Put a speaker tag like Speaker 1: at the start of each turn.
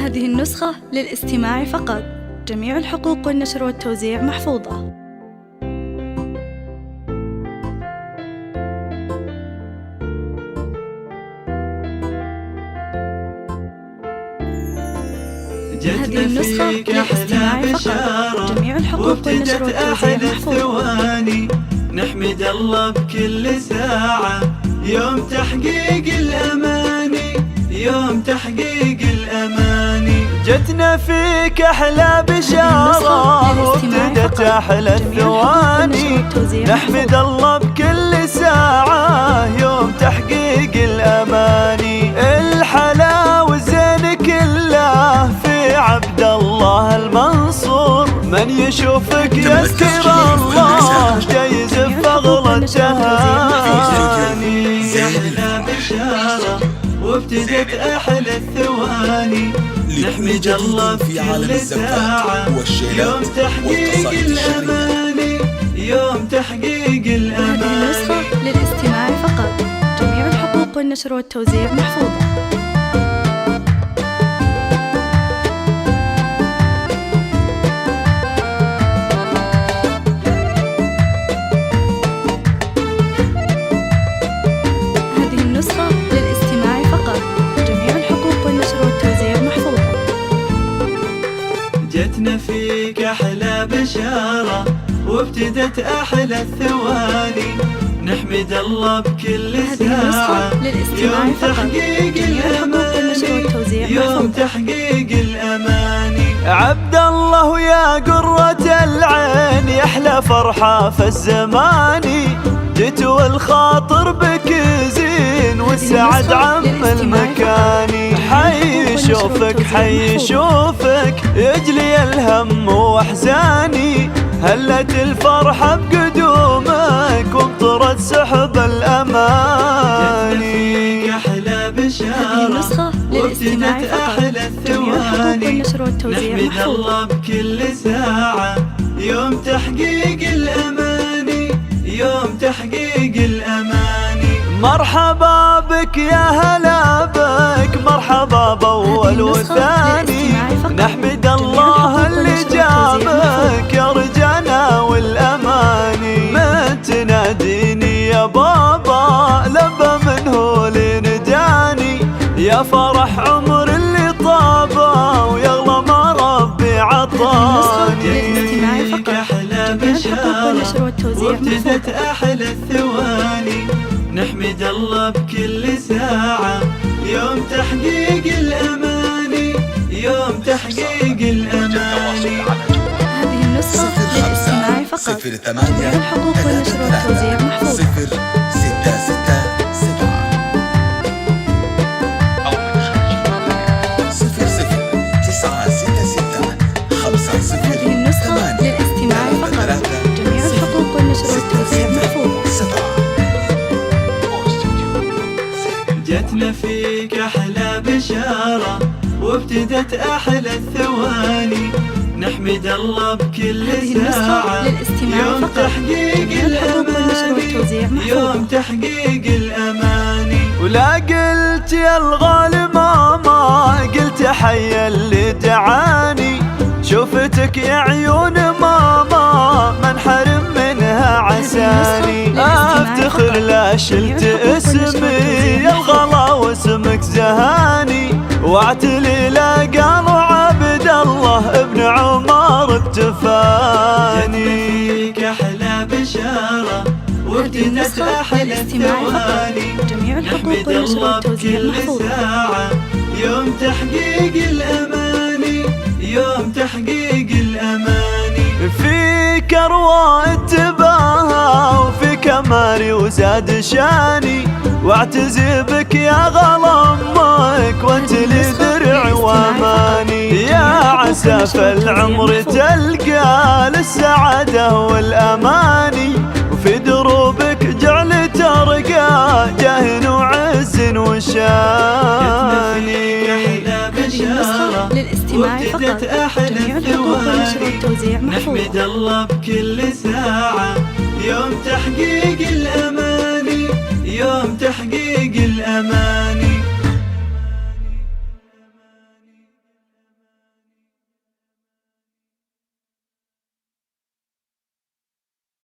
Speaker 1: هذه النسخة للاستماع فقط. جميع الحقوق والنشر والتوزيع محفوظة. هذه النسخة للاستماع فقط. جميع الحقوق والنشر والتوزيع محفوظة.
Speaker 2: نحمد الله بكل ساعة، يوم تحقيق الأماني، يوم تحقيق الأماني. جتنا فيك أحلى بشارة وابتدت أحلى الثواني. نحمد الله بكل ساعة، يوم تحقيق الأماني. الحلا والزين كله في عبد الله المنصور، من يشوفك يذكر الله جايز بفضل التهاني. أحلى بشارة وابتدت أحلى الثواني. نحمد الله في عالم الساعة، يوم تحقيق الأماني، يوم تحقيق الأماني.
Speaker 1: هذه النسخة للاستماع فقط. جميع الحقوق والنشر والتوزيع محفوظة.
Speaker 2: جتنا فيك أحلى بشارة وابتدت أحلى الثواني. نحمد الله بكل ساعة، يوم تحقيق الأماني، يوم تحقيق الأماني. عبد الله يا قرة العين، يحلى فرحة في الزمان. جيت والخاطر بك زين والسعد عم المكاني. حي يشوفك حي يشوفك يجلي الهم واحزاني. هلت الفرحة بقدومك وامطرت سحب الأماني. أحلى بشارة وابتدت أحلى الثواني. نحمد الله بكل ساعة، يوم تحقيق الأماني، يوم تحقيق الأماني. مرحبا بك يا هلا بك، مرحبا بأول وثاني. نحمد الله اللي جابك يا رجانا والأماني. ما تناديني يا بابا لبى منه لنداني. يا فرح عمر اللي طابه ويغلى ما ربي عطاني. أحلى بشارة وابتدت أحلى الثواني. نحمد الله بكل ساعة، يوم تحقيق الأماني، يوم تحقيق الأماني.
Speaker 1: هذه النسخة للاستماع فقط. جميع الحقوق والنشر والتوزيع محفوظة.
Speaker 3: 0667 أو من خارج 00 966 50.
Speaker 1: هذه النسخة للاستماع فقط. جميع الحقوق والنشر والتوزيع محفوظة.
Speaker 2: جتنا فيك أحلى بشارة وابتدت أحلى الثواني. نحمد الله بكل ساعة، يوم تحقيق الأماني، يوم تحقيق الأماني. ولا قلت يا الغالي ماما، قلت حي اللي دعاني. شوفتك يا عيون ماما ما انحرم منها عساني. افتخر لا شلت اسمي يا الغلا واسمك زهاني. واعتلي لا قالوا عبد الله ابن عمر بتفاني. فيك احلى بشارة وابتدت احلى الثواني. نحمد الله بكل ساعة، يوم تحقيق الأماني، يوم تحقيق الأماني. فيك أرواء اتباها وفي كمالي وزاد شاني. واعتزي بك يا غلا أمك وانت لي درع واماني. يا عسى في العمر تلقى للسعادة والأماني. وفي دروبك جعل ترقى جاه وعز وشاني.
Speaker 1: للاستماع فقط. جميع الحقوق والنشر والتوزيع محفوظة.
Speaker 2: نحمد الله بكل ساعة، يوم تحقيق الأماني، يوم تحقيق